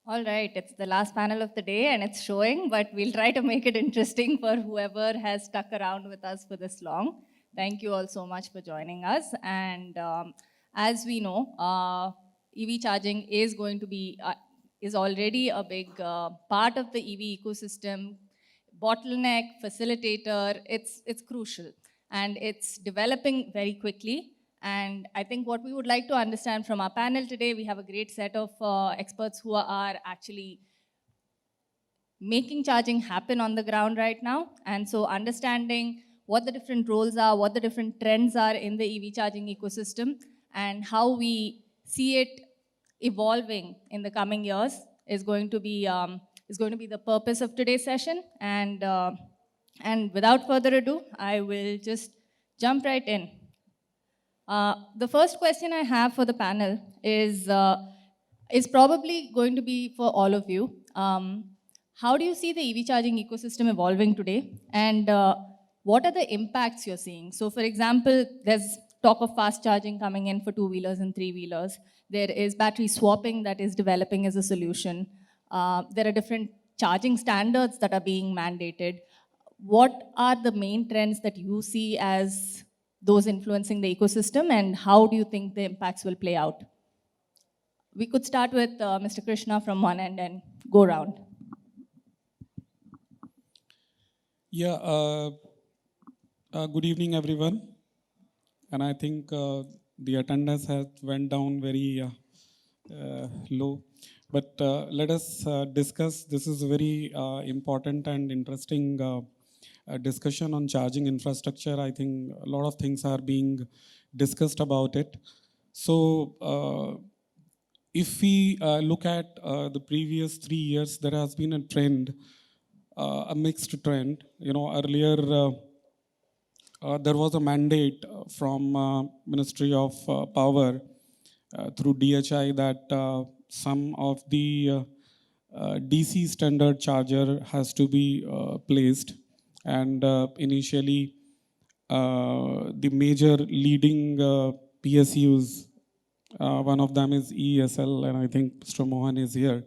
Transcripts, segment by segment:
All right, it's the last panel of the day and it's showing, but we'll try to make it interesting for whoever has stuck around with us for this long. Thank you all so much for joining us. And as we know, EV charging is going to be, is already a big part of the EV ecosystem, bottleneck, facilitator, it's crucial. And it's developing very quickly. And I think what we would like to understand from our panel today, we have a great set of experts who are actually making charging happen on the ground right now. And so understanding what the different roles are, what the different trends are in the EV charging ecosystem, and how we see it evolving in the coming years is going to be the purpose of today's session. And without further ado, I will just jump right in. The first question I have for the panel is probably going to be for all of you. How do you see the EV charging ecosystem evolving today? And what are the impacts you're seeing? So for example, there's talk of fast charging coming in for two-wheelers and three-wheelers. There is battery swapping that is developing as a solution. There are different charging standards that are being mandated. What are the main trends that you see as those influencing the ecosystem, and how do you think the impacts will play out? We could start with Mr. Krishna from one end and go around. Yeah, good evening, everyone. And I think the attendance has went down very low. But let us discuss. This is a very important and interesting discussion on charging infrastructure. I think a lot of things are being discussed about it. So if we look at the previous 3 years, there has been a trend, a mixed trend. You know, earlier there was a mandate from Ministry of Power through DHI that some of the DC standard charger has to be placed. And initially, the major leading PSUs, one of them is ESL, and I think Mr. Mohan is here.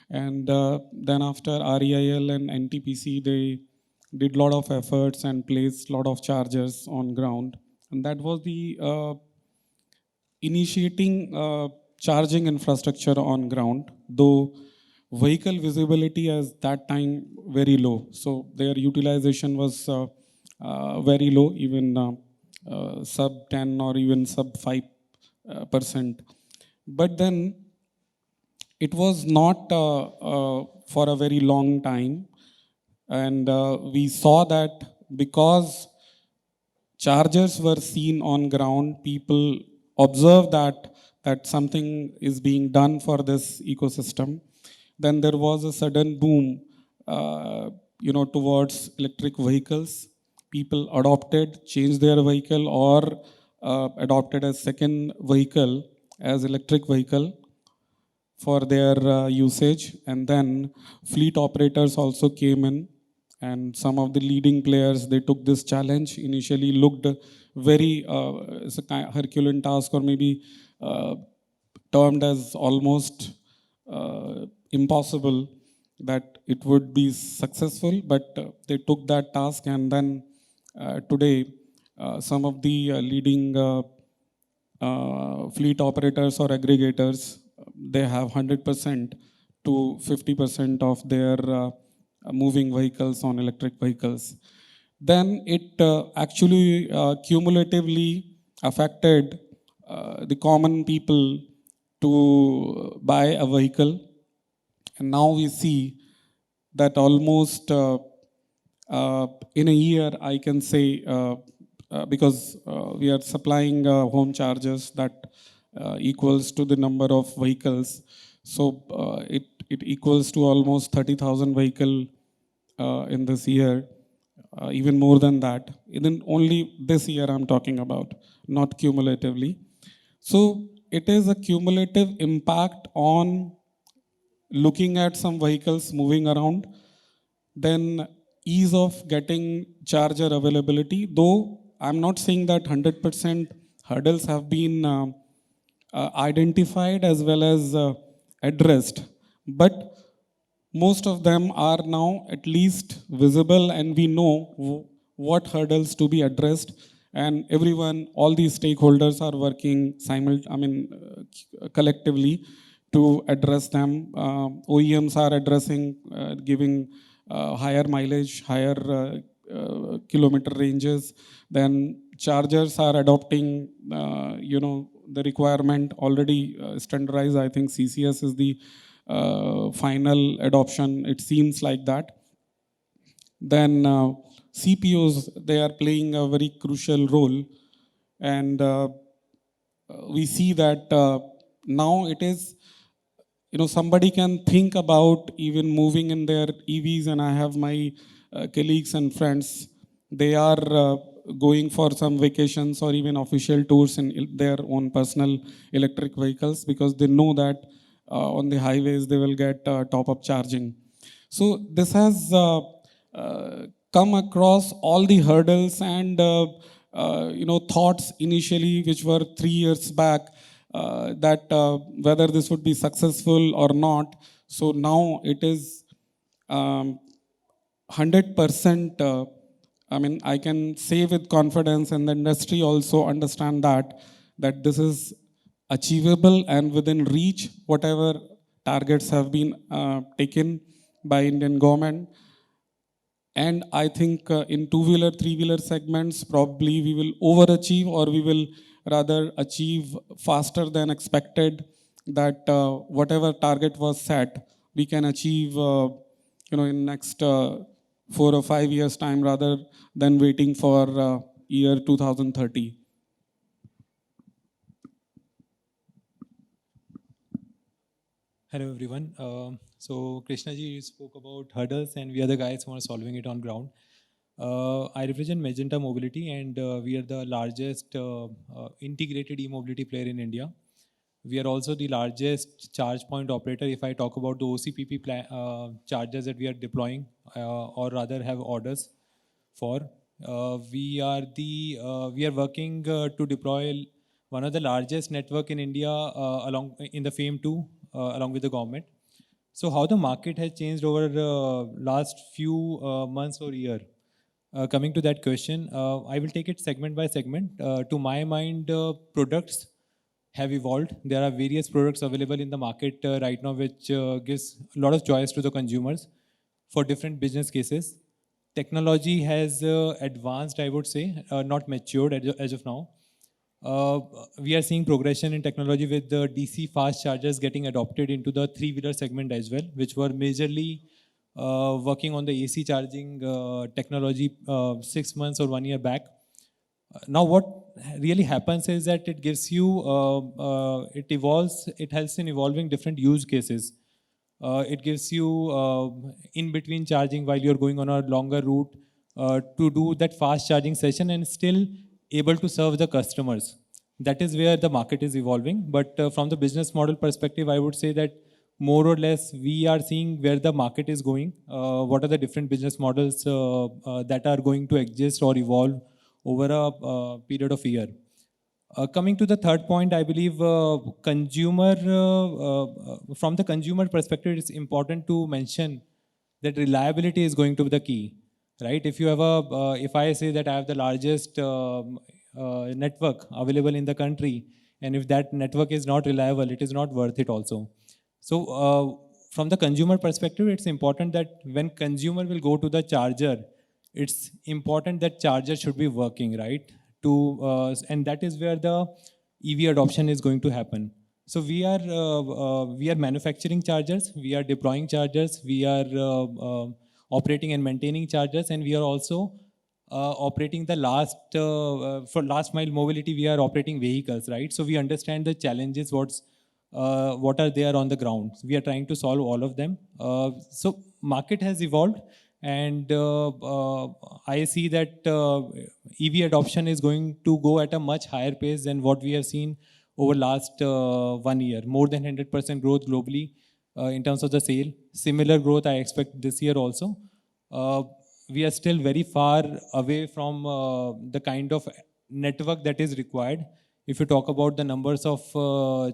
And then after REIL and NTPC, they did a lot of efforts and placed a lot of chargers on ground. And that was the initiating charging infrastructure on ground, though vehicle visibility at that time very low. So their utilization was very low, even sub 10 or even sub 5%. But then it was not for a very long time. And we saw that because chargers were seen on ground, people observed that something is being done for this ecosystem. Then there was a sudden boom, towards electric vehicles. People adopted, changed their vehicle, or adopted a second vehicle as electric vehicle for their usage. And then fleet operators also came in, and some of the leading players, they took this challenge. Initially looked very it's a Herculean task, or maybe termed as almost impossible that it would be successful, but they took that task. And then today some of the leading fleet operators or aggregators, they have 100% to 50% of their moving vehicles on electric vehicles. Then it actually cumulatively affected the common people to buy a vehicle. And now we see that almost in a year, I can say, because we are supplying home chargers that equals to the number of vehicles. So it equals to almost 30,000 vehicle in this year, even more than that. Even only this year I'm talking about, not cumulatively. So it is a cumulative impact on looking at some vehicles moving around, then ease of getting charger availability, though I'm not saying that 100% hurdles have been identified as well as addressed, but most of them are now at least visible, and we know what hurdles to be addressed, and everyone, all these stakeholders are working collectively to address them. OEMs are addressing, giving higher mileage, higher kilometer ranges. Then chargers are adopting, the requirement already standardized. I think CCS is the final adoption. It seems like that. Then CPOs, they are playing a very crucial role, and we see that now it is, somebody can think about even moving in their EVs, and I have my colleagues and friends, they are going for some vacations or even official tours in their own personal electric vehicles, because they know that on the highways they will get top up charging. So this has come across all the hurdles and thoughts initially, which were 3 years back, that whether this would be successful or not. So now it is 100%. I can say with confidence, and the industry also understand that this is achievable and within reach, whatever targets have been taken by Indian government. And I think in two-wheeler, three-wheeler segments, probably we will overachieve, or we will rather achieve faster than expected. That whatever target was set, we can achieve, in next 4 or 5 years time, rather than waiting for year 2030. Hello everyone. So Krishna ji spoke about hurdles, and we are the guys who are solving it on ground. I represent Magenta Mobility, and we are the largest integrated e-mobility player in India. We are also the largest charge point operator. If I talk about the OCPP chargers that we are deploying, or rather have orders for, we are working to deploy one of the largest network in India, along in the FAME 2, along with the government. So how the market has changed over last few months or year? Coming to that question, I will take it segment by segment. To my mind, products have evolved. There are various products available in the market right now, which gives a lot of choice to the consumers for different business cases. Technology has advanced, I would say, not matured as of now. We are seeing progression in technology with the DC fast chargers getting adopted into the three-wheeler segment as well, which were majorly working on the AC charging technology 6 months or 1 year back. Now what really happens is that it gives you, it evolves, it helps in evolving different use cases. It gives you in between charging while you're going on a longer route to do that fast charging session and still able to serve the customers. That is where the market is evolving. But from the business model perspective, I would say that more or less we are seeing where the market is going, what are the different business models that are going to exist or evolve over a period of a year. Coming to the third point, I believe from the consumer perspective, it's important to mention that reliability is going to be the key, right? If you have if I say that I have the largest network available in the country, and if that network is not reliable, it is not worth it also. So from the consumer perspective, it's important that when consumer will go to the charger, it's important that charger should be working, right? And that is where the EV adoption is going to happen. So we are manufacturing chargers, we are deploying chargers, we are operating and maintaining chargers, and we are also operating the for last mile mobility. We are operating vehicles, right? So we understand the challenges, what are there on the ground. So we are trying to solve all of them. So market has evolved, and I see that EV adoption is going to go at a much higher pace than what we have seen over last 1 year. More than 100% growth globally in terms of the sale. Similar growth I expect this year also. We are still very far away from the kind of network that is required. if you talk about the numbers of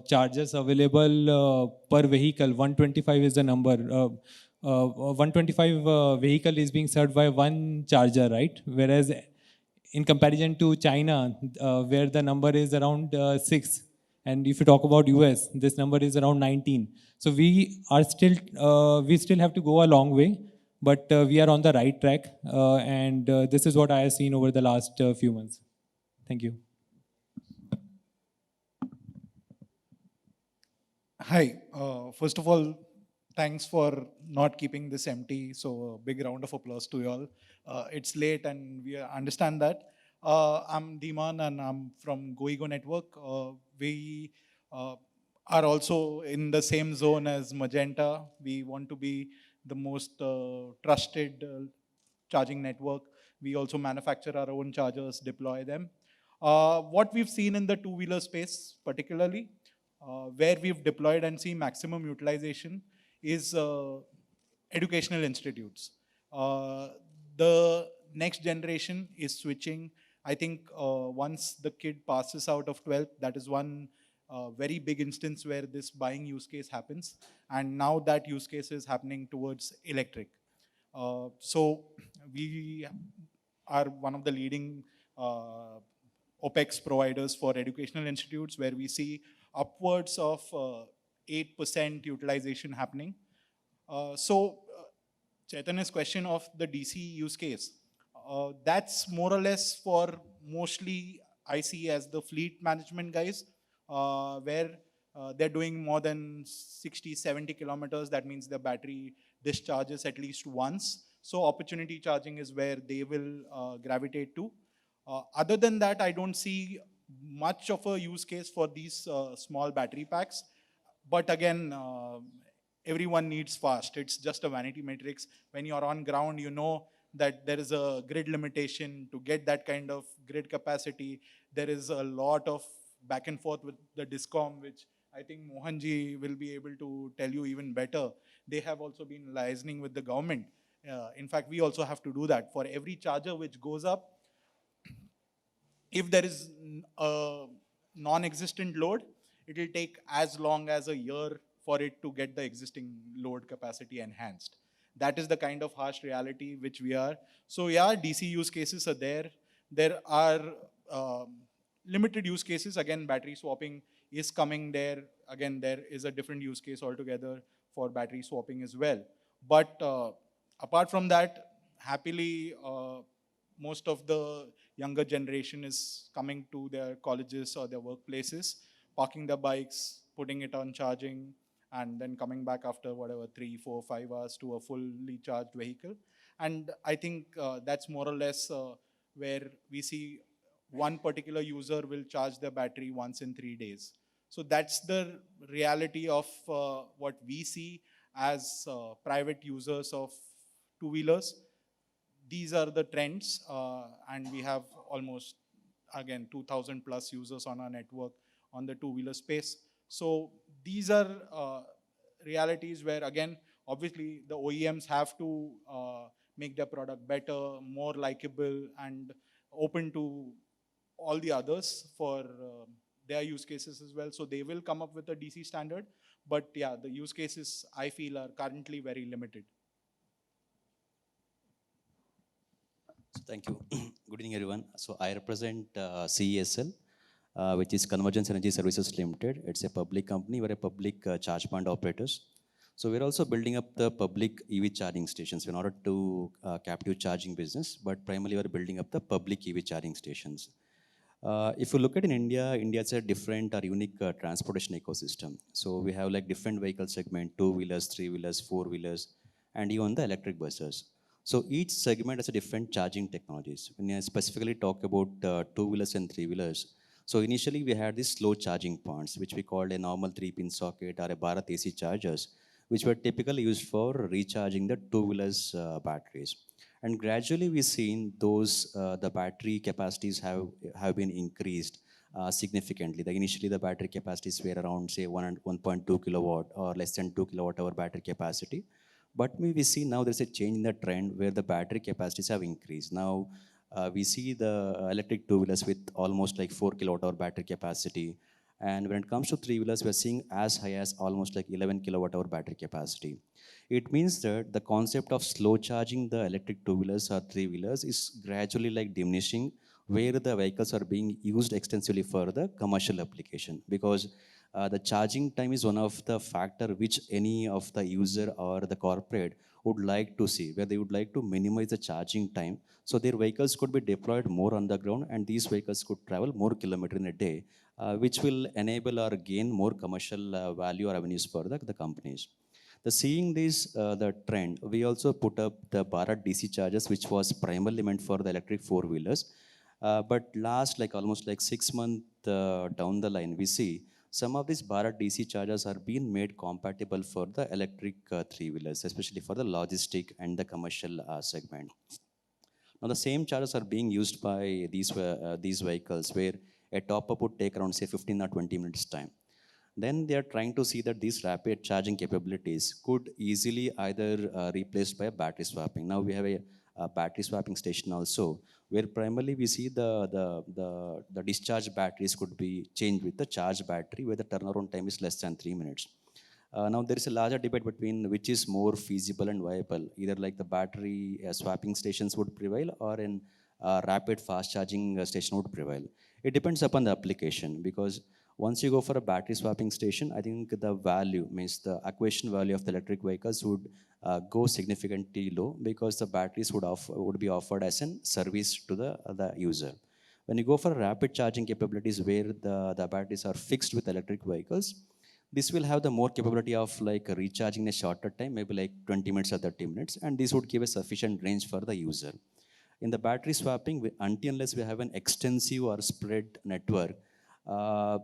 chargers available per vehicle, 125 is the number. 125 vehicle is being served by one charger, right? Whereas in comparison to China, where the number is around 6, and if you talk about US, this number is around 19. So we still have to go a long way, but we are on the right track, and this is what I have seen over the last few months. Thank you. Hi. First of all, thanks for not keeping this empty. So, a big round of applause to you all. It's late and we understand that. I'm Dhiman and I'm from GoEgo Network. We are also in the same zone as Magenta. We want to be the most trusted charging network. We also manufacture our own chargers, deploy them. What we've seen in the two-wheeler space, particularly, where we've deployed and see maximum utilization is educational institutes. The next generation is switching. I think once the kid passes out of 12th, that is one very big instance where this buying use case happens. And now that use case is happening towards electric. So we are one of the leading OPEX providers for educational institutes where we see upwards of 8% utilization happening. Chaitanya's question of the DC use case, that's more or less for mostly I see as the fleet management guys, where they're doing more than 60, 70 kilometers. That means the battery discharges at least once. So opportunity charging is where they will gravitate to. Other than that, I don't see much of a use case for these small battery packs. But again, everyone needs fast. It's just a vanity matrix. When you're on ground, you know that there is a grid limitation to get that kind of grid capacity. There is a lot of back and forth with the DISCOM, which I think Mohanji will be able to tell you even better. They have also been liaising with the government. In fact, we also have to do that. For every charger which goes up, if there is a non-existent load, it will take as long as a year for it to get the existing load capacity enhanced. That is the kind of harsh reality which we are. So yeah, DC use cases are there. There are limited use cases. Again, battery swapping is coming there. Again, there is a different use case altogether for battery swapping as well. But apart from that, happily, most of the younger generation is coming to their colleges or their workplaces, parking their bikes, putting it on charging, and then coming back after whatever 3, 4, 5 hours to a fully charged vehicle. And I think that's more or less where we see one particular user will charge their battery once in 3 days. So that's the reality of what we see as private users of two-wheelers. These are the trends, and we have almost, again, 2,000 plus users on our network on the two-wheeler space. So these are realities where, again, obviously the OEMs have to make their product better, more likable, and open to all the others for their use cases as well. So they will come up with a DC standard. But yeah, the use cases I feel are currently very limited. So thank you. Good evening, everyone. So I represent CESL, which is Convergence Energy Services Limited. It's a public company. We're a public charge point operators. So we're also building up the public EV charging stations in order to captive charging business, but primarily we're building up the public EV charging stations. If you look at in India, India is a different or unique transportation ecosystem. So we have like different vehicle segment, two-wheelers, three-wheelers, four-wheelers, and even the electric buses. So each segment has a different charging technologies. When I specifically talk about two-wheelers and three-wheelers, so initially we had these slow charging points, which we called a normal 3-pin socket or a Bharat AC chargers, which were typically used for recharging the two-wheelers batteries. And gradually we've seen those, the battery capacities have been increased significantly. Initially the battery capacities were around say 1.2 kilowatt or less than 2 kilowatt hour battery capacity. But we see now there's a change in the trend where the battery capacities have increased. Now we see the electric two-wheelers with almost like 4 kilowatt hour battery capacity. And when it comes to three-wheelers, we're seeing as high as almost like 11 kilowatt hour battery capacity. It means that the concept of slow charging the electric two-wheelers or three-wheelers is gradually like diminishing, where the vehicles are being used extensively for the commercial application. Because the charging time is one of the factor which any of the user or the corporate would like to see, where they would like to minimize the charging time, so their vehicles could be deployed more on the ground, and these vehicles could travel more kilometer in a day, which will enable or gain more commercial value or revenues for the companies. The seeing this the trend, we also put up the Bharat DC chargers, which was primarily meant for the electric four wheelers. But last like almost like 6 months down the line, we see some of these Bharat DC chargers are being made compatible for the electric three wheelers, especially for the logistic and the commercial segment. Now the same chargers are being used by these vehicles, where a top up would take around say 15 or 20 minutes time. Then they are trying to see that these rapid charging capabilities could easily either replaced by a battery swapping. Now we have a battery swapping station also, where primarily we see the discharge batteries could be changed with the charge battery, where the turnaround time is less than 3 minutes. Now there is a larger debate between which is more feasible and viable. Either like the battery swapping stations would prevail, or in rapid fast charging station would prevail. It depends upon the application, because once you go for a battery swapping station, I think the value means the acquisition value of the electric vehicles would go significantly low, because the batteries would be offered as a service to the user. When you go for rapid charging capabilities, where the batteries are fixed with electric vehicles, this will have the more capability of like recharging in a shorter time, maybe like 20 minutes or 30 minutes, and this would give a sufficient range for the user. In the battery swapping, until unless we have an extensive or spread network, uh,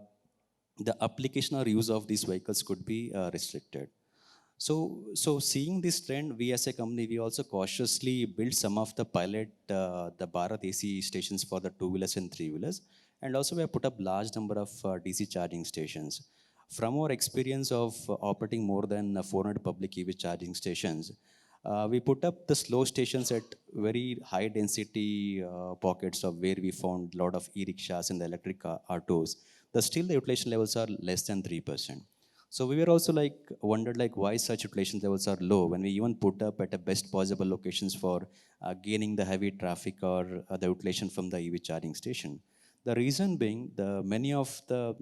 the application or use of these vehicles could be restricted. So seeing this trend, we as a company, we also cautiously built some of the pilot, the Bharat AC stations for the two-wheelers and three-wheelers. And also we have put up large number of DC charging stations. From our experience of operating more than 400 public EV charging stations, we put up the slow stations at very high density pockets of where we found a lot of e-rickshaws and the electric autos. Still the utilization levels are less than 3%. So we were also like wondered like why such utilization levels are low when we even put up at the best possible locations for gaining the heavy traffic or the utilization from the EV charging station. The reason being, the many of the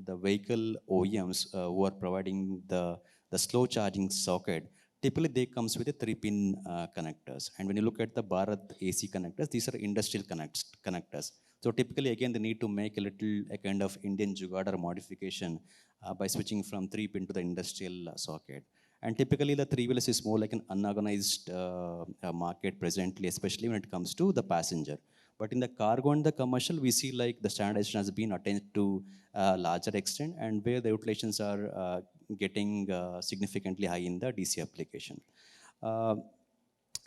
vehicle OEMs who are providing the slow charging socket, typically they comes with a 3-pin connectors. And when you look at the Bharat AC connectors, these are industrial connectors. So typically again they need to make a little a kind of Indian jugaad or modification by switching from 3-pin to the industrial socket. And typically the three-wheelers is more like an unorganized market presently, especially when it comes to the passenger. But in the cargo and the commercial, we see like the standardization has been attained to a larger extent, and where the utilizations are getting significantly high in the DC application. Uh,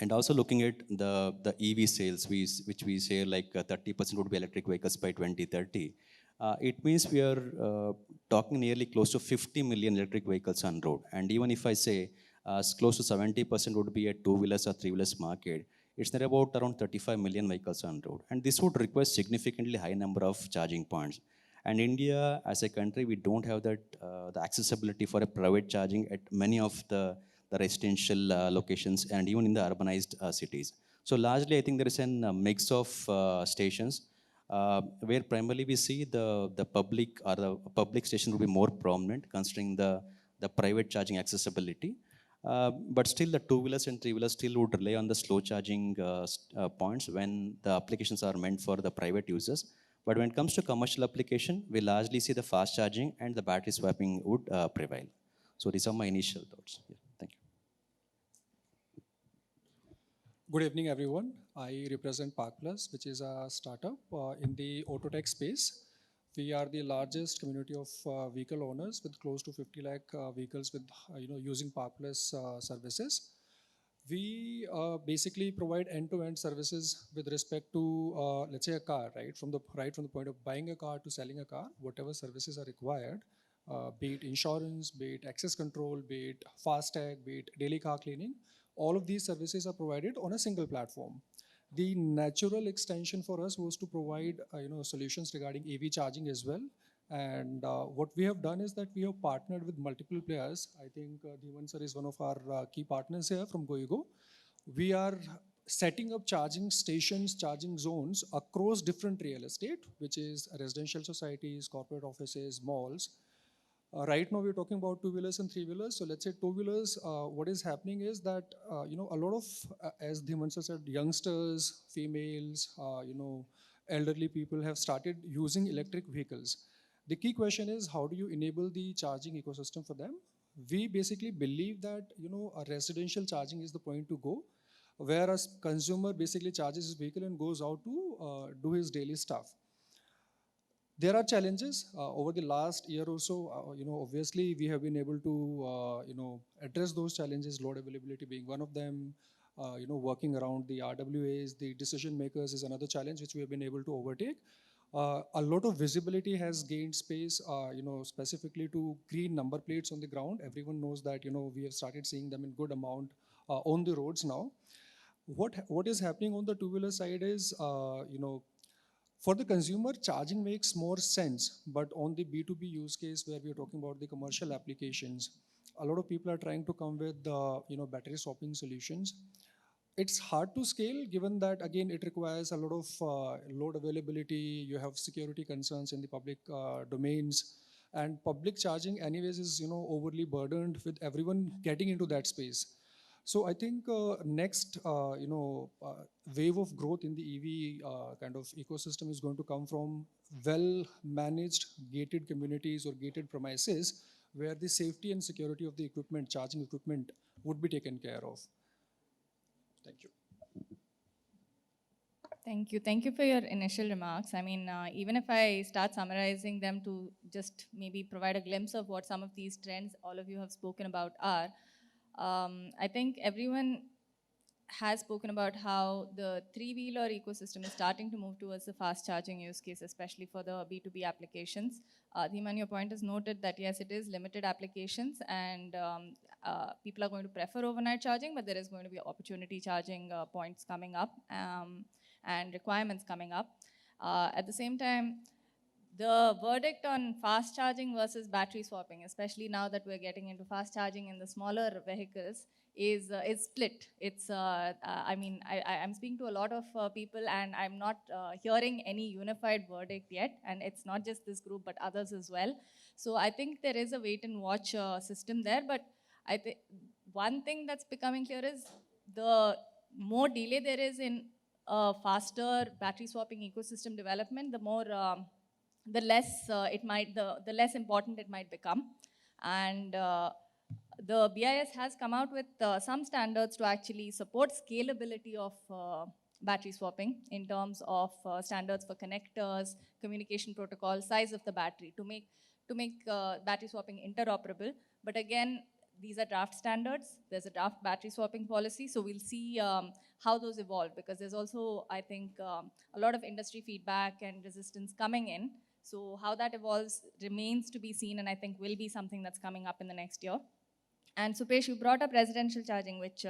and also looking at the EV sales, which we say like 30% would be electric vehicles by 2030. It means we are talking nearly close to 50 million electric vehicles on road. And even if I say close to 70% would be a two-wheelers or three-wheelers market, it's there about around 35 million vehicles on road. And this would require significantly high number of charging points. And India as a country, we don't have that the accessibility for a private charging at many of the residential locations and even in the urbanized cities. So largely, I think there is a mix of stations where primarily we see the public or the public station will be more prominent considering the private charging accessibility. But still the two-wheelers and three-wheelers still would rely on the slow charging points when the applications are meant for the private users. But when it comes to commercial application, we largely see the fast charging and the battery swapping would prevail. So these are my initial thoughts. Yeah, thank you. Good evening, everyone. I represent Park Plus, which is a startup in the auto tech space. We are the largest community of vehicle owners with close to 50 lakh vehicles with using Park Plus services. We basically provide end-to-end services with respect to let's say a car, right from the point of buying a car to selling a car, whatever services are required, be it insurance, be it access control, be it FASTag, be it daily car cleaning. All of these services are provided on a single platform. The natural extension for us was to provide solutions regarding EV charging as well. And what we have done is that we have partnered with multiple players. I think Dhiman sir is one of our key partners here from GoIgo. We are setting up charging stations, charging zones across different real estate, which is residential societies, corporate offices, malls. Right now, we're talking about two-wheelers and three-wheelers. So let's say two-wheelers, what is happening is that, a lot of, as Dhimansa said, youngsters, females, elderly people have started using electric vehicles. The key question is, how do you enable the charging ecosystem for them? We basically believe that, a residential charging is the point to go, where a consumer basically charges his vehicle and goes out to do his daily stuff. There are challenges over the last year or so. Obviously, we have been able to, address those challenges. Load availability being one of them. Working around the RWAs, the decision makers is another challenge which we have been able to overtake. A lot of visibility has gained space, specifically to green number plates on the ground. Everyone knows that, we have started seeing them in good amount on the roads now. What is happening on the two-wheeler side is, for the consumer, charging makes more sense, but on the B2B use case where we are talking about the commercial applications, a lot of people are trying to come with battery swapping solutions. It's hard to scale given that again it requires a lot of load availability. You have security concerns in the public domains, and public charging anyways is overly burdened with everyone getting into that space. So I think next wave of growth in the EV kind of ecosystem is going to come from well managed gated communities or gated premises where the safety and security of the equipment, charging equipment, would be taken care of. Thank you. Thank you. Thank you for your initial remarks. I mean, even if I start summarizing them to just maybe provide a glimpse of what some of these trends all of you have spoken about are, I think everyone has spoken about how the three-wheeler ecosystem is starting to move towards the fast charging use case, especially for the B2B applications. Dhiman, your point is noted that yes, it is limited applications and people are going to prefer overnight charging, but there is going to be opportunity charging points coming up and requirements coming up. At the same time, the verdict on fast charging versus battery swapping, especially now that we're getting into fast charging in the smaller vehicles, is split. It's, I'm speaking to a lot of people and I'm not hearing any unified verdict yet. And it's not just this group, but others as well. So I think there is a wait and watch system there. But I think one thing that's becoming clear is the more delay there is in faster battery swapping ecosystem development, the more the less the less important it might become. And the BIS has come out with some standards to actually support scalability of battery swapping in terms of standards for connectors, communication protocol, size of the battery to make battery swapping interoperable. But again, these are draft standards. There's a draft battery swapping policy. So we'll see how those evolve because there's also, I think, a lot of industry feedback and resistance coming in. So how that evolves remains to be seen and I think will be something that's coming up in the next year. And Supesh, you brought up residential charging, which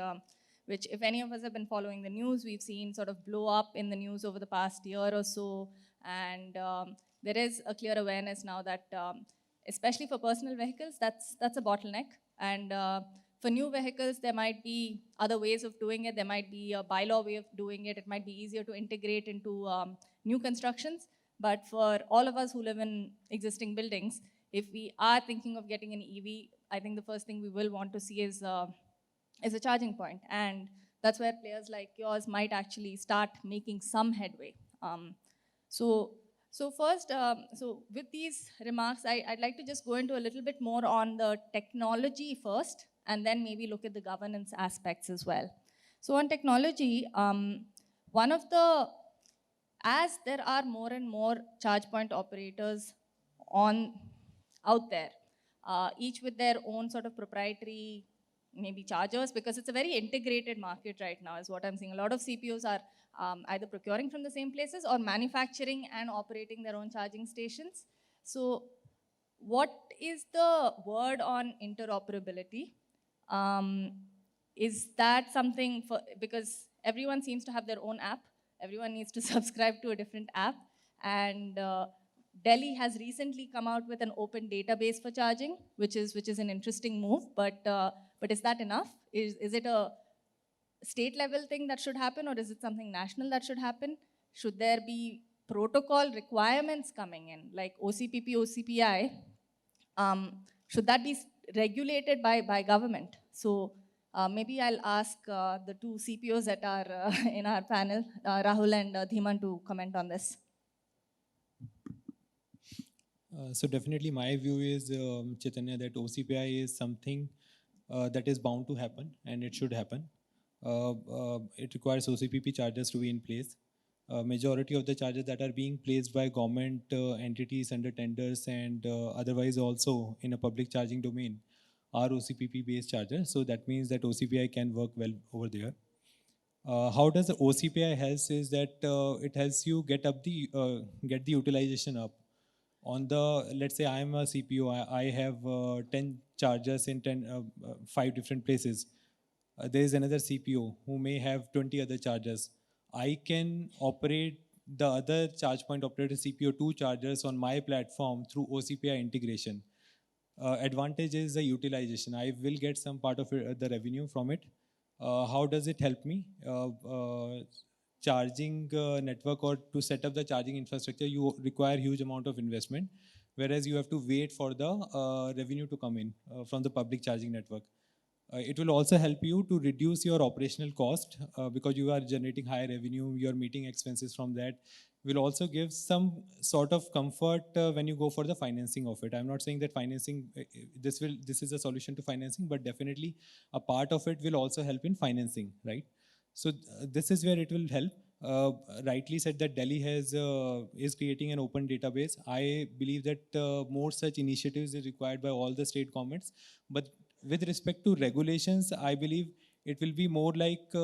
if any of us have been following the news, we've seen sort of blow up in the news over the past year or so. And there is a clear awareness now that, especially for personal vehicles, that's a bottleneck. And for new vehicles, there might be other ways of doing it. There might be a bylaw way of doing it. It might be easier to integrate into new constructions. But for all of us who live in existing buildings, if we are thinking of getting an EV, I think the first thing we will want to see is a charging point. And that's where players like yours might actually start making some headway. So first, so with these remarks, I'd like to just go into a little bit more on the technology first, and then maybe look at the governance aspects as well. So on technology, one of the as there are more and more charge point operators out there, each with their own sort of proprietary maybe chargers, because it's a very integrated market right now is what I'm seeing. A lot of CPOs are either procuring from the same places or manufacturing and operating their own charging stations. So what is the word on interoperability? Is that something because everyone seems to have their own app. everyone needs to subscribe to a different app. And Delhi has recently come out with an open database for charging, which is an interesting move. But is that enough? Is it a state level thing that should happen, or is it something national that should happen? Should there be protocol requirements coming in, like OCPP, OCPI? Should that be regulated by government? So maybe I'll ask the two CPOs that are in our panel, Rahul and Dhiman, to comment on this. So definitely my view is, Chaitanya, that OCPI is something that is bound to happen and it should happen. It requires OCPP charges to be in place. Majority of the charges that are being placed by government entities under tenders and otherwise also in a public charging domain are OCPP based charges. So that means that OCPI can work well over there. How does the OCPI helps is that it helps you get the utilization up. On the, let's say I am a CPO, I have 10 chargers in 5 different places. There is another CPO who may have 20 other chargers. I can operate the other charge point operator CPO 2 chargers on my platform through OCPI integration. Advantage is the utilization. I will get some part of the revenue from it. How does it help me? Charging network, or to set up the charging infrastructure, you require huge amount of investment, whereas you have to wait for the revenue to come in from the public charging network. It will also help you to reduce your operational cost because you are generating higher revenue, you are meeting expenses from that. Will also give some sort of comfort when you go for the financing of it. I'm not saying that financing, this is a solution to financing, but definitely a part of it will also help in financing, right? So this is where it will help. Rightly said that Delhi is creating an open database. I believe that more such initiatives is required by all the state governments. But with respect to regulations, I believe it will be more like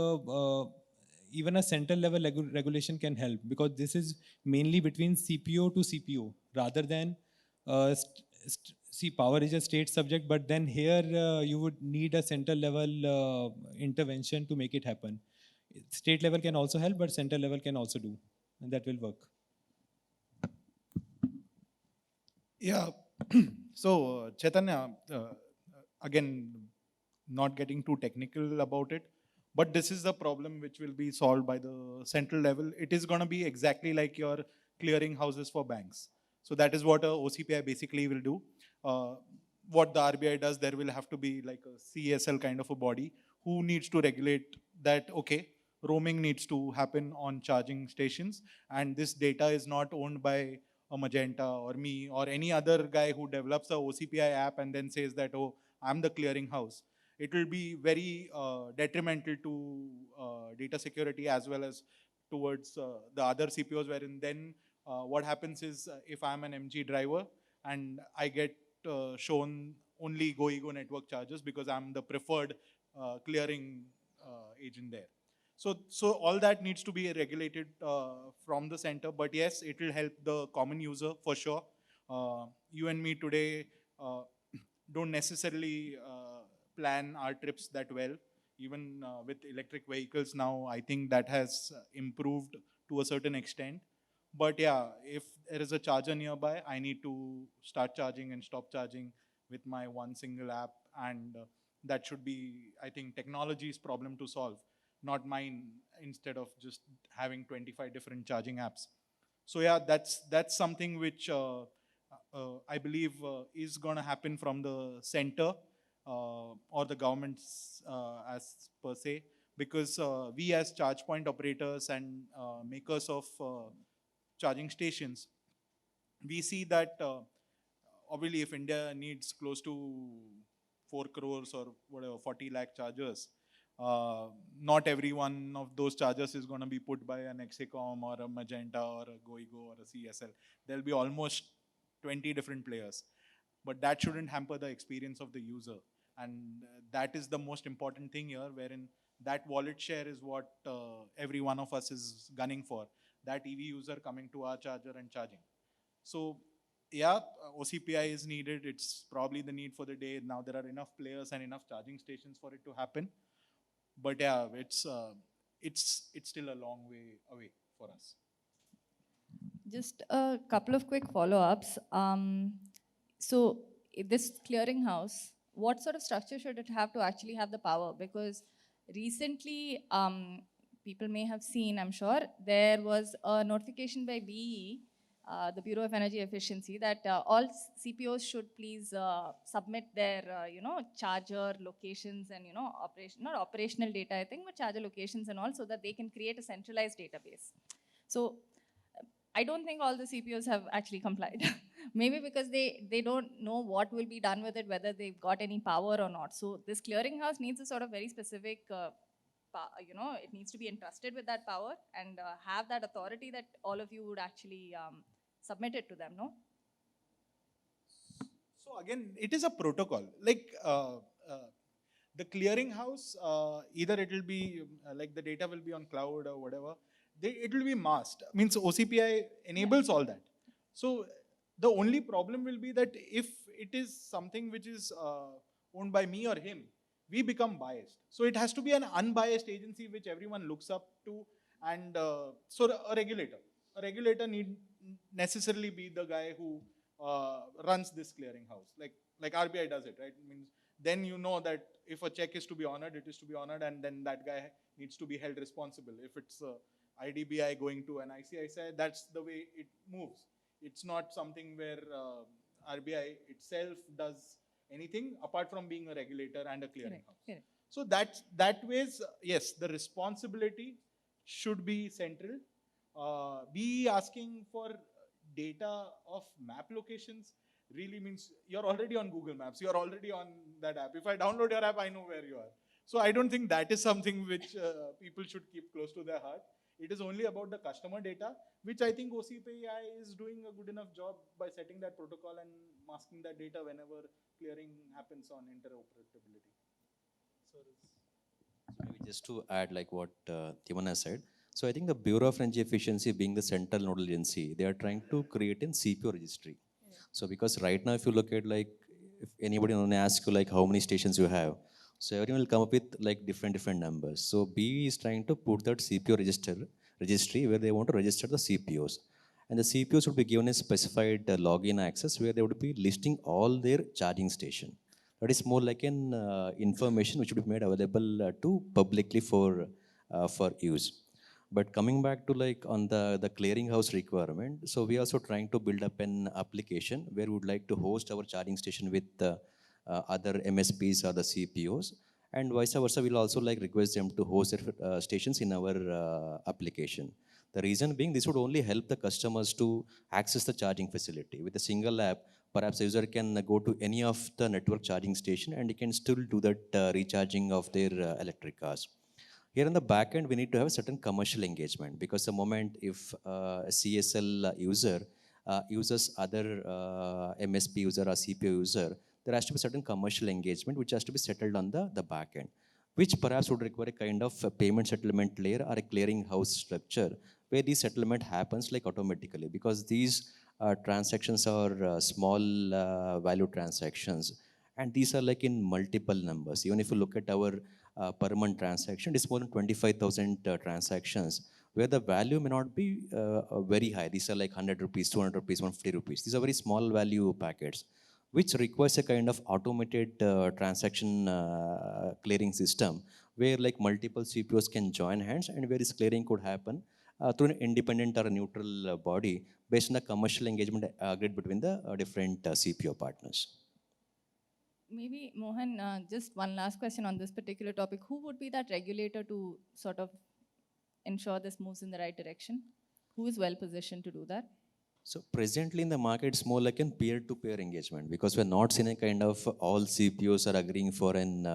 even a central level regulation can help, because this is mainly between CPO to CPO rather than see, power is a state subject, but then here you would need a central level intervention to make it happen. State level can also help, but central level can also do, and that will work. Yeah. So, Chaitanya, again, not getting too technical about it, but this is the problem which will be solved by the central level. It is going to be exactly like your clearing houses for banks. So that is what a OCPI basically will do. What the RBI does, there will have to be like a CSL kind of a body who needs to regulate that, okay, roaming needs to happen on charging stations, and this data is not owned by a Magenta or me or any other guy who develops a OCPI app and then says that, oh, I'm the clearing house. It will be very detrimental to data security as well as towards the other CPOs, wherein then what happens is if I'm an MG driver and I get shown only GoEgo network charges because I'm the preferred clearing agent there. So all that needs to be regulated from the center, but yes, it will help the common user for sure. You and me today don't necessarily plan our trips that well. Even with electric vehicles now, I think that has improved to a certain extent. But yeah, if there is a charger nearby, I need to start charging and stop charging with my one single app, and that should be, I think, technology's problem to solve, not mine, instead of just having 25 different charging apps. So yeah, that's something which I believe is going to happen from the center or the governments as per se, because we as charge point operators and makers of charging stations, we see that obviously if India needs close to 4 crores or whatever, 40 lakh chargers, not every one of those chargers is going to be put by an Hexacom or a Magenta or a GoEgo or a CSL. There'll be almost 20 different players. But that shouldn't hamper the experience of the user. And that is the most important thing here, wherein that wallet share is what every one of us is gunning for. That EV user coming to our charger and charging. So yeah, OCPI is needed. It's probably the need for the day. Now there are enough players and enough charging stations for it to happen. But yeah, it's still a long way away for us. Just a couple of quick follow-ups. So this clearinghouse, what sort of structure should it have to actually have the power? Because recently, people may have seen, I'm sure, there was a notification by BE, the Bureau of Energy Efficiency, that all CPOs should please submit their, charger locations and, not operational data, I think, but charger locations and all, so that they can create a centralized database. So I don't think all the CPOs have actually complied. Maybe because they don't know what will be done with it, whether they've got any power or not. So this clearinghouse needs a sort of very specific, it needs to be entrusted with that power and have that authority that all of you would actually submit it to them, no? So again, it is a protocol. Like the clearinghouse, either it will be like the data will be on cloud or whatever. It will be masked. Means OCPI enables all that. So the only problem will be that if it is something which is owned by me or him, we become biased. So it has to be an unbiased agency which everyone looks up to, and so a regulator. A regulator need necessarily be the guy who runs this clearinghouse. Like RBI does it, right? It means then you know that if a check is to be honored, it is to be honored, and then that guy needs to be held responsible. If it's IDBI going to an ICICI, that's the way it moves. It's not something where RBI itself does anything apart from being a regulator and a clearinghouse. Correct. So that ways, yes, the responsibility should be central. Be asking for data of map locations really means you're already on Google Maps, you're already on that app. If I download your app, I know where you are. So I don't think that is something which people should keep close to their heart. It is only about the customer data, which I think OCPI is doing a good enough job by setting that protocol and masking that data whenever clearing happens on interoperability. So maybe just to add like what Timana said. So I think the Bureau of Energy Efficiency being the central nodal agency, they are trying to create a CPO registry. So because right now if you look at like, if anybody want to ask you like how many stations you have, so everyone will come up with like different numbers. So BE is trying to put that CPO registry where they want to register the CPOs. And the CPOs would be given a specified login access where they would be listing all their charging station. That is more like an information which would be made available to publicly for use. But coming back to like on the clearinghouse requirement, so we are also trying to build up an application where we would like to host our charging station with other MSPs or the CPOs, and vice versa. We'll also like request them to host their stations in our application. The reason being, this would only help the customers to access the charging facility. With a single app, perhaps the user can go to any of the network charging station and he can still do that recharging of their electric cars. Here in the back end, we need to have a certain commercial engagement, because the moment if a CSL user uses other MSP user or CPO user, there has to be certain commercial engagement which has to be settled on the back end, which perhaps would require a kind of a payment settlement layer or a clearing house structure where the settlement happens like automatically, because these transactions are small value transactions, and these are like in multiple numbers. Even if you look at our per month transaction, it's more than 25,000 transactions where the value may not be very high. These are like 100 rupees, 200 rupees, 150 rupees. These are very small value packets, which requires a kind of automated transaction clearing system where like multiple CPOs can join hands and where this clearing could happen through an independent or a neutral body based on the commercial engagement agreed between the different CPO partners. Maybe, Mohan, just one last question on this particular topic. Who would be that regulator to sort of ensure this moves in the right direction? Who is well positioned to do that? So presently in the market, it's more like a peer-to-peer engagement, because we're not seeing a kind of all CPOs are agreeing for an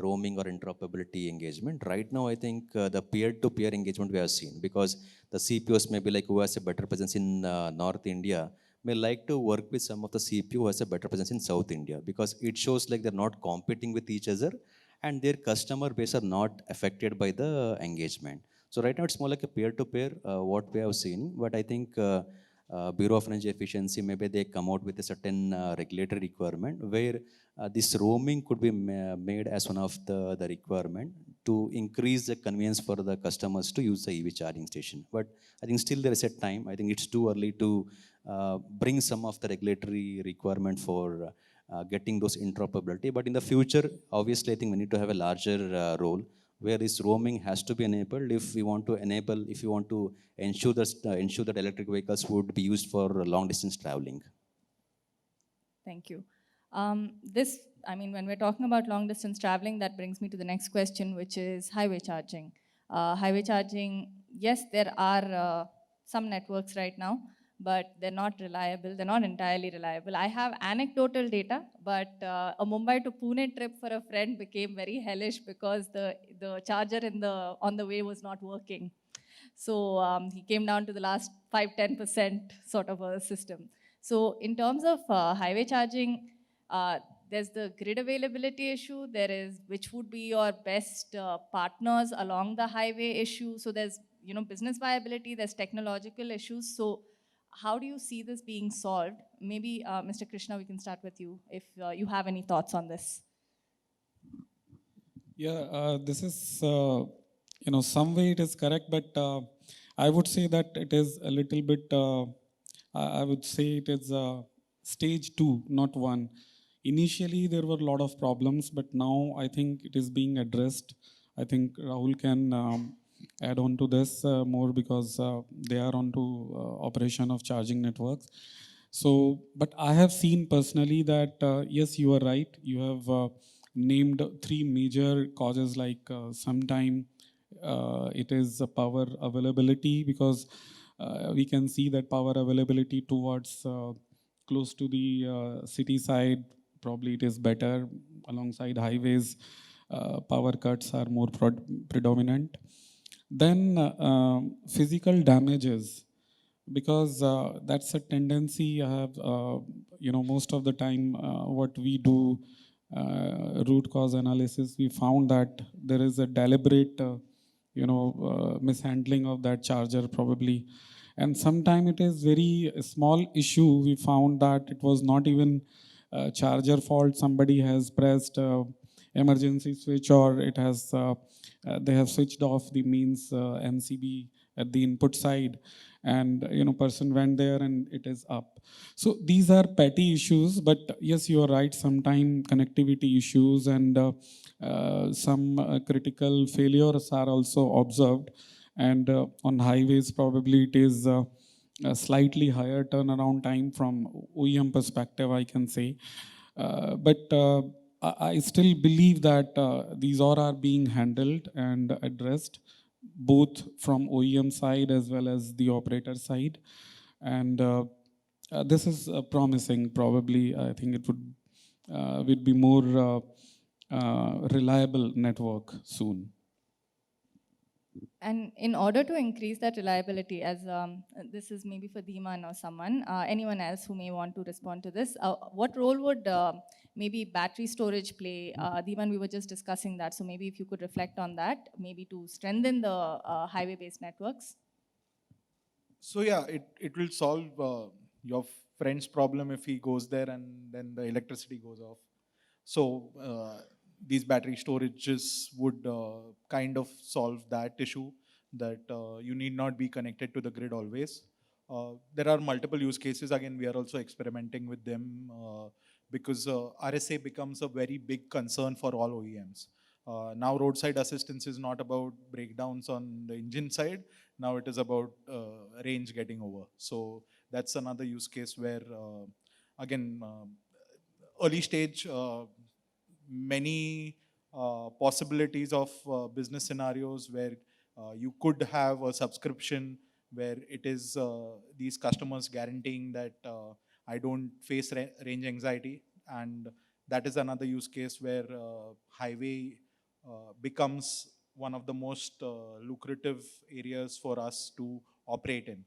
roaming or interoperability engagement. Right now, I think the peer-to-peer engagement we have seen, because the CPOs may be like who has a better presence in North India, may like to work with some of the CPO who has a better presence in South India, because it shows like they're not competing with each other and their customer base are not affected by the engagement. So right now it's more like a peer-to-peer what we have seen, but I think Bureau of Energy Efficiency, maybe they come out with a certain regulatory requirement where this roaming could be made as one of the requirement to increase the convenience for the customers to use the EV charging station. But I think still there is a time. I think it's too early to bring some of the regulatory requirement for getting those interoperability. But in the future, obviously, I think we need to have a larger role where this roaming has to be enabled if we want to enable, if you want to ensure that electric vehicles would be used for long distance traveling. Thank you. When we're talking about long distance traveling, that brings me to the next question, which is highway charging. Highway charging, yes, there are some networks right now, but they're not reliable. They're not entirely reliable. I have anecdotal data, but a Mumbai to Pune trip for a friend became very hellish because the charger on the way was not working. So he came down to the last 5-10% sort of a system. So in terms of highway charging, there's the grid availability issue. There is which would be your best partners along the highway issue. So there's business viability. There's technological issues. So how do you see this being solved? Maybe Mr. Krishna, we can start with you if you have any thoughts on this. Yeah, this is, some way it is correct, but I would say that it is a little bit, I would say it is stage 2, not 1. Initially, there were a lot of problems, but now I think it is being addressed. I think Rahul can add on to this more because they are on to operation of charging networks. So, but I have seen personally that, yes, you are right. You have named 3 major causes, like sometime it is power availability, because we can see that power availability towards close to the city side, probably it is better. Alongside highways, power cuts are more predominant. Then physical damages, because that's a tendency I have, most of the time what we do, root cause analysis, we found that there is a deliberate, mishandling of that charger probably. And sometimes it is very small issue. We found that it was not even charger fault. Somebody has pressed emergency switch, or it has they have switched off the means MCB at the input side, and person went there and it is up. So these are petty issues, but yes, you are right, sometime connectivity issues and some critical failures are also observed. And on highways probably it is a slightly higher turnaround time from OEM perspective, I can say. But I still believe that these all are being handled and addressed, both from OEM side as well as the operator side. And this is promising. Probably, I think it would be more reliable network soon. And in order to increase that reliability, as this is maybe for Dhiman or someone, anyone else who may want to respond to this, what role would maybe battery storage play? Dhiman, we were just discussing that, so maybe if you could reflect on that, maybe to strengthen the highway-based networks. So yeah, it will solve your friend's problem if he goes there and then the electricity goes off. So these battery storages would kind of solve that issue, that you need not be connected to the grid always. There are multiple use cases. Again, we are also experimenting with them because RSA becomes a very big concern for all OEMs. Now roadside assistance is not about breakdowns on the engine side. Now it is about range getting over. So that's another use case where, again, early stage, many possibilities of business scenarios where you could have a subscription where it is these customers guaranteeing that I don't face range anxiety. And that is another use case where highway becomes one of the most lucrative areas for us to operate in.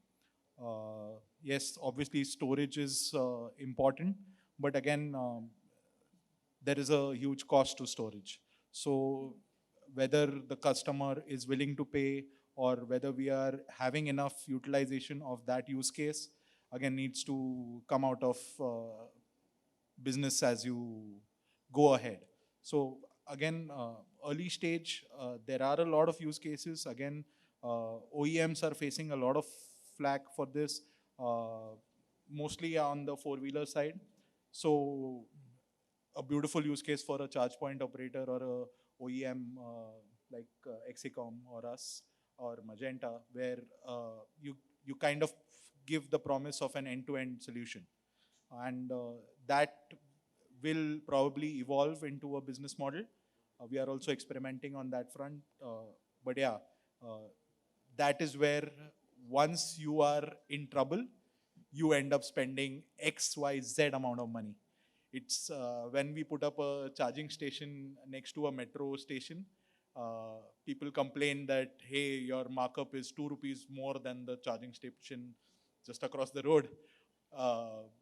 Yes, obviously storage is important, but again, there is a huge cost to storage. So whether the customer is willing to pay or whether we are having enough utilization of that use case, again, needs to come out of business as you go ahead. So again, early stage, there are a lot of use cases. Again, OEMs are facing a lot of flack for this, mostly on the four-wheeler side. So a beautiful use case for a charge point operator or a OEM like Exicom or us or Magenta, where you kind of give the promise of an end-to-end solution, and that will probably evolve into a business model. We are also experimenting on that front, but yeah, that is where once you are in trouble, you end up spending X, Y, Z amount of money. It's when we put up a charging station next to a metro station, people complain that, hey, your markup is 2 rupees more than the charging station just across the road.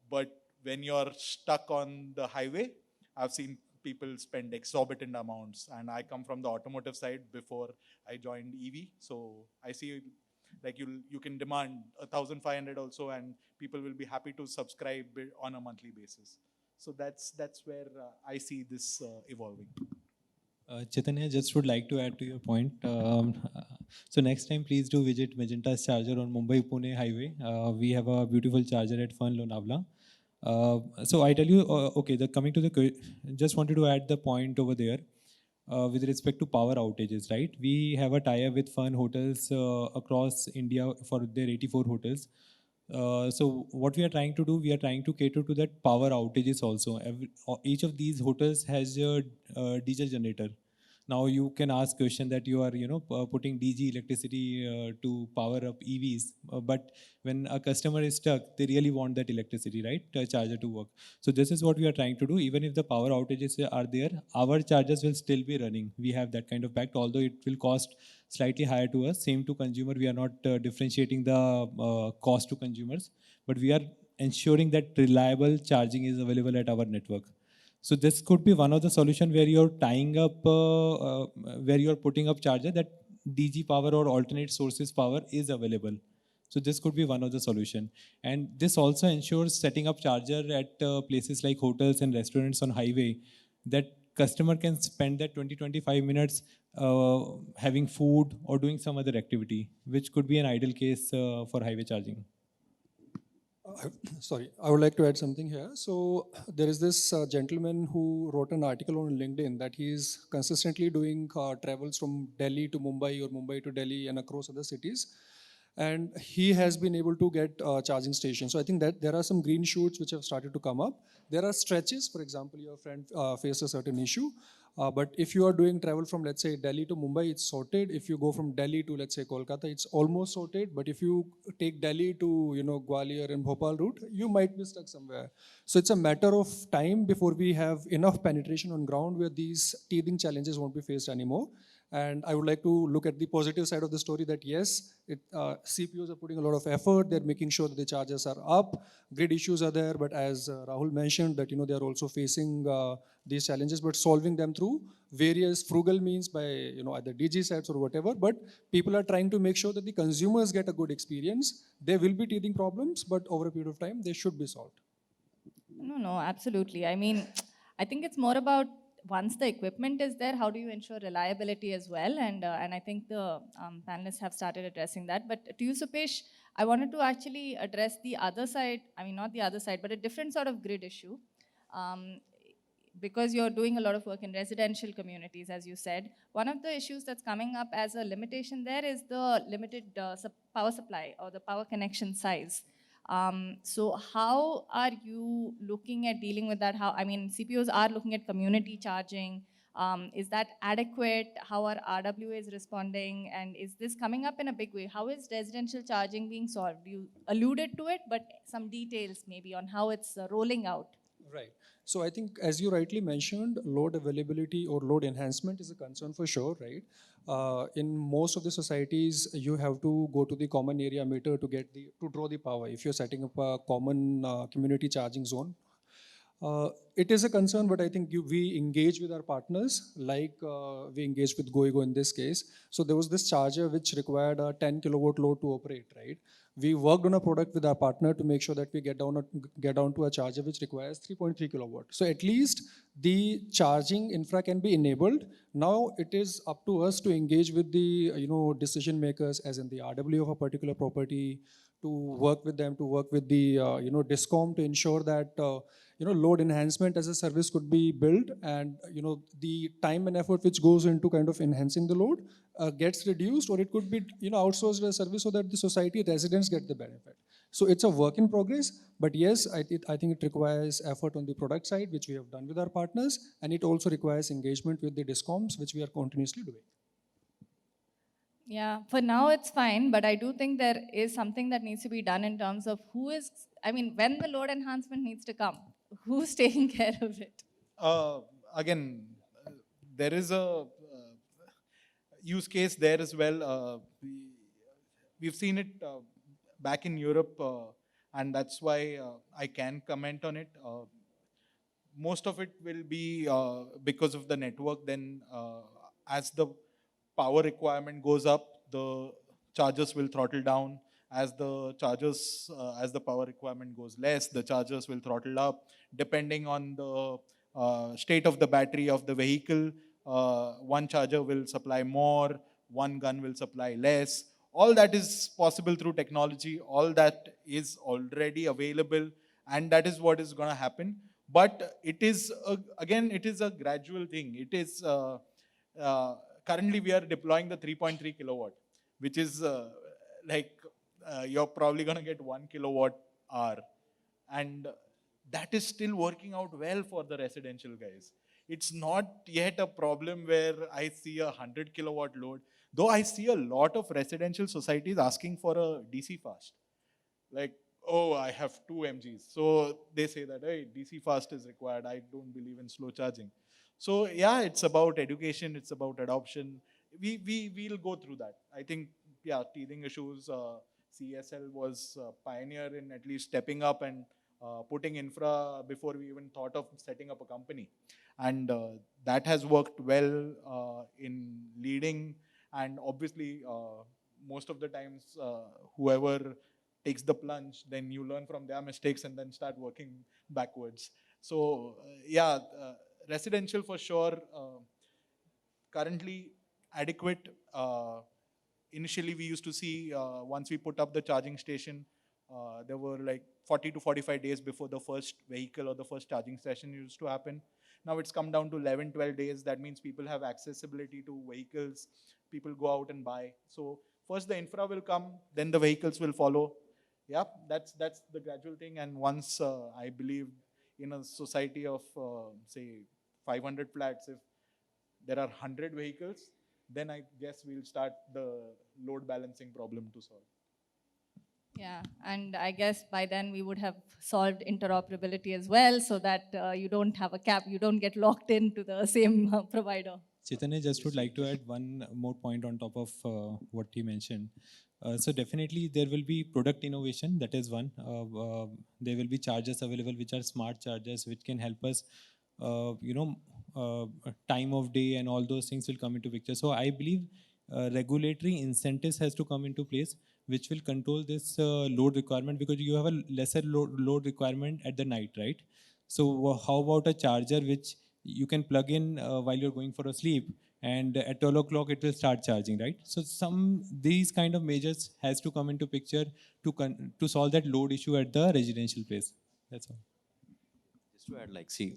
But when you're stuck on the highway, I've seen people spend exorbitant amounts. And I come from the automotive side before I joined EV. So I see like you can demand 1,500 also, and people will be happy to subscribe on a monthly basis. So that's where I see this evolving. Chaitanya, just would like to add to your point. So next time, please do visit Magenta's charger on Mumbai-Pune highway. We have a beautiful charger at Fun Lonavala. So I tell you, okay, coming to just wanted to add the point over there with respect to power outages, right? We have a tie-up with Fun Hotels across India for their 84 hotels. So what we are trying to do, we are trying to cater to that power outages also. Each of these hotels has a diesel generator. Now you can ask question that you are putting DG electricity to power up EVs, but when a customer is stuck, they really want that electricity, right? Charger to work. So this is what we are trying to do. Even if the power outages are there, our chargers will still be running. We have that kind of pact, although it will cost slightly higher to us. Same to consumer. We are not differentiating the cost to consumers, but we are ensuring that reliable charging is available at our network. So this could be one of the solution where you're tying up, where you're putting up charger that DG power or alternate sources power is available. So this could be one of the solution. And this also ensures setting up charger at places like hotels and restaurants on highway, that customer can spend that 20-25 minutes having food or doing some other activity, which could be an ideal case for highway charging. Sorry, I would like to add something here. So there is this gentleman who wrote an article on LinkedIn that he is consistently doing travels from Delhi to Mumbai or Mumbai to Delhi and across other cities. And he has been able to get charging stations. So I think that there are some green shoots which have started to come up. There are stretches, for example, your friend faced a certain issue. But if you are doing travel from, let's say, Delhi to Mumbai, it's sorted. If you go from Delhi to, let's say, Kolkata, it's almost sorted. But if you take Delhi to, Gwalior and Bhopal route, you might be stuck somewhere. So it's a matter of time before we have enough penetration on ground where these teething challenges won't be faced anymore. And I would like to look at the positive side of the story that yes, CPOs are putting a lot of effort. They're making sure that the charges are up. Grid issues are there, but as Rahul mentioned, that they are also facing these challenges, but solving them through various frugal means by either DG sets or whatever. But people are trying to make sure that the consumers get a good experience. There will be teething problems, but over a period of time, they should be solved. No, absolutely. I mean, I think it's more about once the equipment is there, how do you ensure reliability as well? And I think the panelists have started addressing that. But to you, Supesh, I wanted to actually address the other side. I mean, not the other side, but a different sort of grid issue. Because you're doing a lot of work in residential communities, as you said, one of the issues that's coming up as a limitation there is the limited power supply or the power connection size. So how are you looking at dealing with that? I mean, CPOs are looking at community charging. Is that adequate? How are RWAs responding? And is this coming up in a big way? How is residential charging being solved? You alluded to it, but some details maybe on how it's rolling out. Right. So I think, as you rightly mentioned, load availability or load enhancement is a concern for sure, right? In most of the societies, you have to go to the common area meter to draw the power if you're setting up a common community charging zone. It is a concern, but I think we engage with our partners, like we engaged with Goigo in this case. So there was this charger which required a 10 kilowatt load to operate, right? We worked on a product with our partner to make sure that we get down to a charger which requires 3.3 kilowatt. So at least the charging infra can be enabled. Now it is up to us to engage with the decision makers, as in the RW of a particular property, to work with them, to work with the discom to ensure that load enhancement as a service could be built, and the time and effort which goes into kind of enhancing the load gets reduced, or it could be outsourced as a service so that the society residents get the benefit. So it's a work in progress, but yes, I think it requires effort on the product side, which we have done with our partners, and it also requires engagement with the discoms, which we are continuously doing. Yeah, for now it's fine, but I do think there is something that needs to be done in terms of when the load enhancement needs to come, who's taking care of it? Again, there is a use case there as well. We've seen it back in Europe, and that's why I can comment on it. Most of it will be because of the network. Then, as the power requirement goes up, the chargers will throttle down. As the power requirement goes less, the chargers will throttle up. Depending on the state of the battery of the vehicle, one charger will supply more, one gun will supply less. All that is possible through technology. All that is already available, and that is what is going to happen. But it is it is a gradual thing. It is currently we are deploying the 3.3 kilowatt, which is you're probably going to get 1 kilowatt hour, and that is still working out well for the residential guys. It's not yet a problem where I see a 100 kilowatt load, though I see a lot of residential societies asking for a DC fast. Like, oh, I have 2 mgs, so they say that, hey, DC fast is required. I don't believe in slow charging. So yeah, it's about education, it's about adoption. We'll go through that. I think, yeah, teething issues, CSL was a pioneer in at least stepping up and putting infra before we even thought of setting up a company. And that has worked well in leading. And obviously, most of the times, whoever takes the plunge, then you learn from their mistakes and then start working backwards. So residential for sure, currently adequate. Initially, we used to see once we put up the charging station, there were like 40 to 45 days before the first vehicle or the first charging session used to happen. Now it's come down to 11, 12 days. That means people have accessibility to vehicles. People go out and buy. So first the infra will come, then the vehicles will follow. Yeah, that's the gradual thing. And once I believe in a society of say 500 flats, if there are 100 vehicles, then I guess we'll start the load balancing problem to solve. Yeah, and I guess by then we would have solved interoperability as well, so that you don't have a cap, you don't get locked into the same provider. Chaitanya, just would like to add one more point on top of what he mentioned. So definitely there will be product innovation, that is one. There will be chargers available which are smart chargers which can help us, time of day and all those things will come into picture. So I believe regulatory incentives has to come into place which will control this load requirement, because you have a lesser load requirement at the night, right? So how about a charger which you can plug in while you're going for a sleep, and at 12 o'clock it will start charging, right? So these kind of measures has to come into picture to solve that load issue at the residential place. That's all. Just to add, see,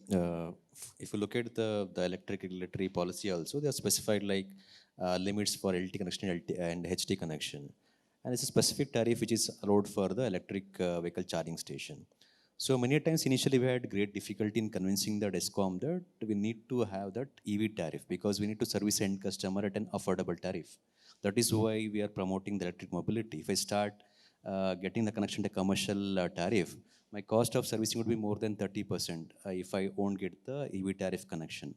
if you look at the electric regulatory policy also, they are specified limits for LT connection and HT connection. And it's a specific tariff which is allowed for the electric vehicle charging station. So many times initially we had great difficulty in convincing the DESCOM that we need to have that EV tariff, because we need to service end customer at an affordable tariff. That is why we are promoting the electric mobility. If I start getting the connection to commercial tariff, my cost of servicing would be more than 30% if I won't get the EV tariff connection.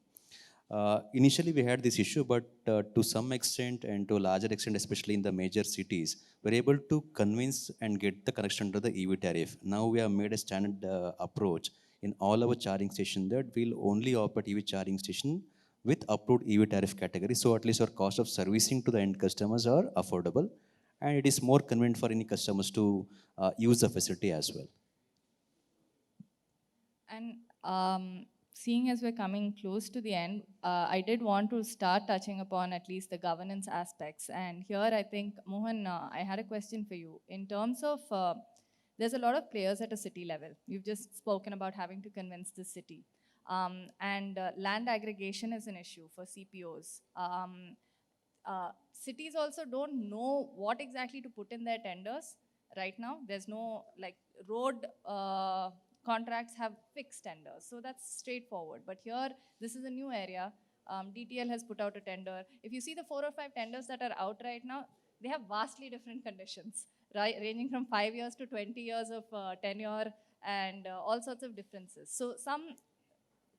Initially we had this issue, but to some extent and to a larger extent, especially in the major cities, we're able to convince and get the connection to the EV tariff. Now we have made a standard approach in all our charging station that we'll only operate EV charging station with approved EV tariff category. So at least our cost of servicing to the end customers are affordable, and it is more convenient for any customers to use the facility as well. And seeing as we're coming close to the end, I did want to start touching upon at least the governance aspects. And here I think, Mohan, I had a question for you. In terms of, there's a lot of players at a city level. You've just spoken about having to convince the city. And land aggregation is an issue for CPOs. Cities also don't know what exactly to put in their tenders right now. There's no, like, road contracts have fixed tenders, so that's straightforward. But here, this is a new area. DTL has put out a tender. If you see the 4 or 5 tenders that are out right now, they have vastly different conditions, right? Ranging from 5 years to 20 years of tenure and all sorts of differences. So some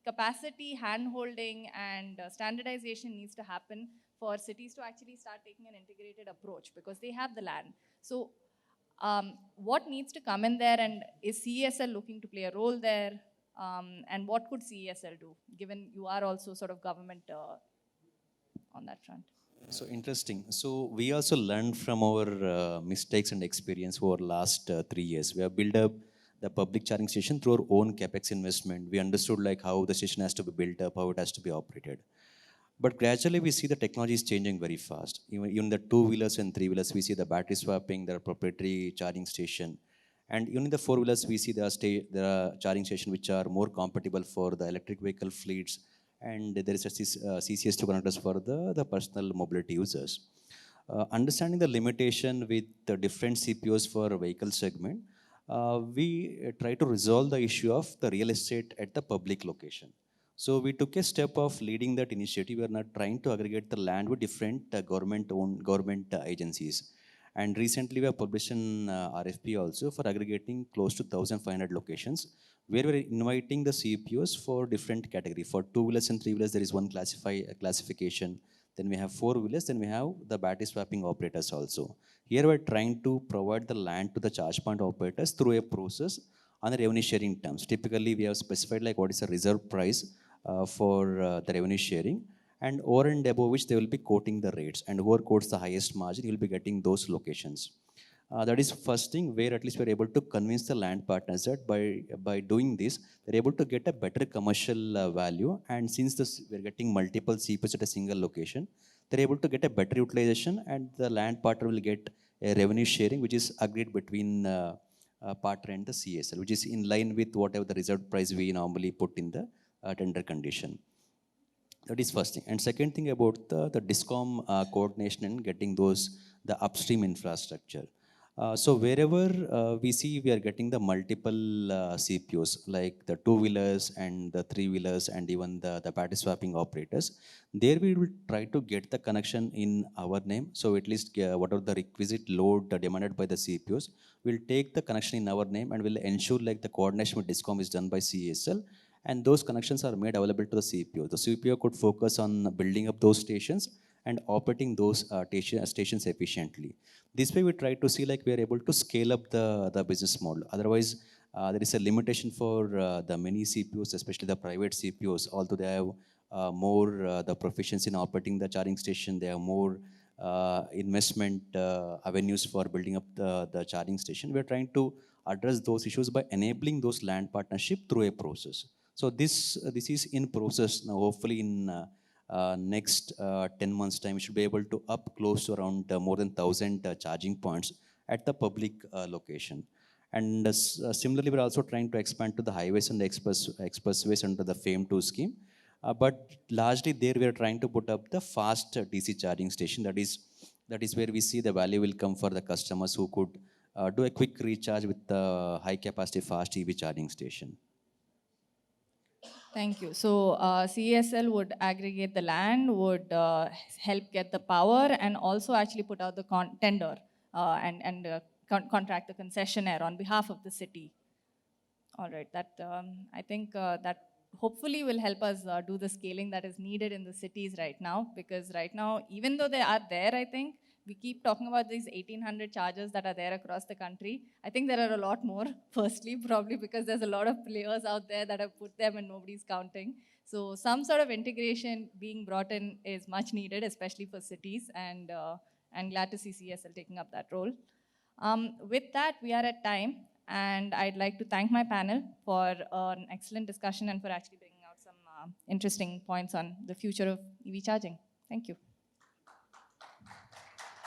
capacity, hand-holding, and standardization needs to happen for cities to actually start taking an integrated approach because they have the land. So what needs to come in there, and is CESL looking to play a role there? And what could CESL do, given you are also sort of government on that front? So interesting. So we also learned from our mistakes and experience over last 3 years. We have built up the public charging station through our own capex investment. We understood like how the station has to be built up, how it has to be operated. But gradually we see the technology is changing very fast. Even the 2-wheelers and 3-wheelers, we see the battery swapping, there are proprietary charging station. And even in the 4-wheelers, we see there are charging stations which are more compatible for the electric vehicle fleets. And there is a CCS2 connectors for the personal mobility users. Understanding the limitation with the different CPOs for vehicle segment, we try to resolve the issue of the real estate at the public location. So we took a step of leading that initiative. We are not trying to aggregate the land with different government agencies. And recently we have published an RFP also for aggregating close to 1,500 locations, where we're inviting the CPOs for different category. For 2-wheelers and 3-wheelers, there is one classification. Then we have 4-wheelers, then we have the battery swapping operators also. Here we're trying to provide the land to the charge point operators through a process on the revenue sharing terms. Typically, we have specified like what is the reserve price for the revenue sharing, and over and above which they will be quoting the rates, and whoever quotes the highest margin, you'll be getting those locations. That is first thing where at least we're able to convince the land partners that by doing this, they're able to get a better commercial value. And since we're getting multiple CPOs at a single location, they're able to get a better utilization, and the land partner will get a revenue sharing, which is agreed between partner and the CSL, which is in line with whatever the reserved price we normally put in the tender condition. That is first thing. And second thing about the DISCOM coordination and getting the upstream infrastructure. So wherever we see we are getting the multiple CPOs, like the 2-wheelers and the 3-wheelers and even the battery swapping operators, there we will try to get the connection in our name. So at least whatever the requisite load demanded by the CPOs, we'll take the connection in our name and will ensure like the coordination with DISCOM is done by CSL. And those connections are made available to the CPO. The CPO could focus on building up those stations and operating those stations efficiently. This way we try to see like we are able to scale up the business model. Otherwise, there is a limitation for the many CPOs, especially the private CPOs, although they have more the proficiency in operating the charging station, they have more investment avenues for building up the charging station. We're trying to address those issues by enabling those land partnership through a process. So this is in process now. Hopefully in next 10 months time, we should be able to up close to around more than 1,000 charging points at the public location. And similarly, we're also trying to expand to the highways and the expressways under the FAME2 scheme. But largely there we are trying to put up the fast DC charging station. That is where we see the value will come for the customers who could do a quick recharge with the high capacity fast EV charging station. Thank you. So CSL would aggregate the land, would help get the power, and also actually put out the tender and contract the concessionaire on behalf of the city. All right. That I think that hopefully will help us do the scaling that is needed in the cities right now. Because right now, even though they are there, I think we keep talking about these 1,800 chargers that are there across the country. I think there are a lot more, firstly, probably because there's a lot of players out there that have put them and nobody's counting. So some sort of integration being brought in is much needed, especially for cities, and I'm glad to see CSL taking up that role. With that, we are at time, and I'd like to thank my panel for an excellent discussion and for actually bringing out some interesting points on the future of EV charging. Thank you.